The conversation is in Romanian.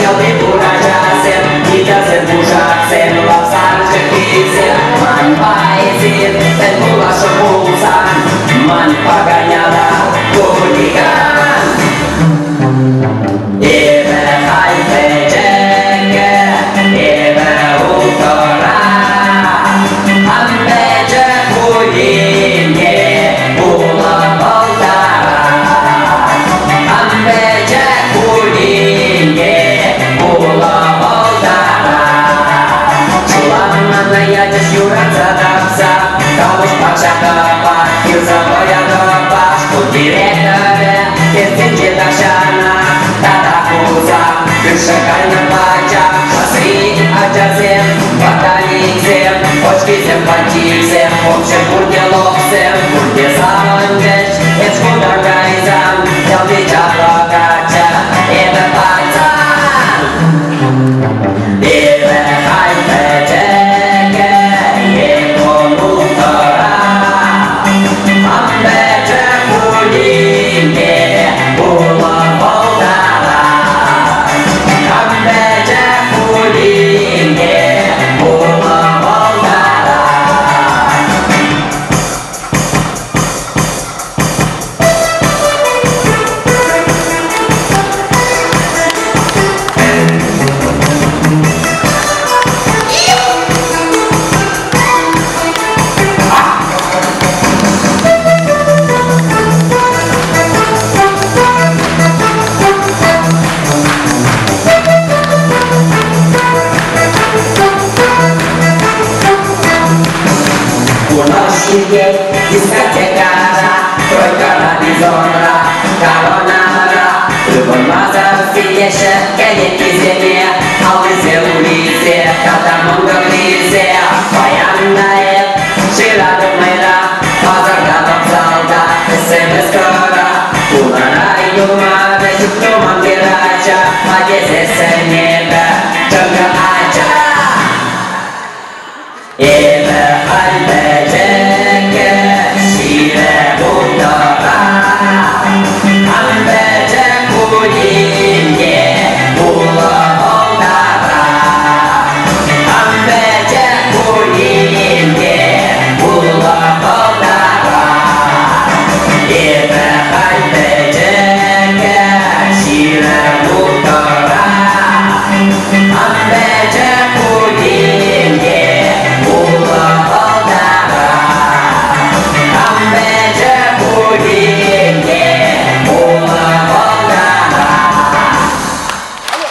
el pripuražasim, įtęsim pušaksim, lapsarčią keisim. Man paėsim, ten mulašo pulsan, man paganyada kudikan. Ebe haife džeke, ebe utora, ambe džekudinė, pula baltara. Ambe džekudinė, pula baltara. Čulana najadės jūra atsadapsa, tavus pačia kapa, ir savoja kapa, študirėkave, ir tinti dakšana, tada kuza, ir šakalina pačia, šasri atžasim, vataliksim, očkysim patiksim, omšim kurti loksim, kurti savandeč, ir skudar gaizam, dėl didžia plakačia, ebe pacan. Ebe haife džeke, eko nutora, ambe džekudinė, pula baltara. Ambe džekudinė, pula baltara. Unošite diskotekara, trojka radizora, karonara, Любой мазар, сидящая, калитки земле, алый зелень.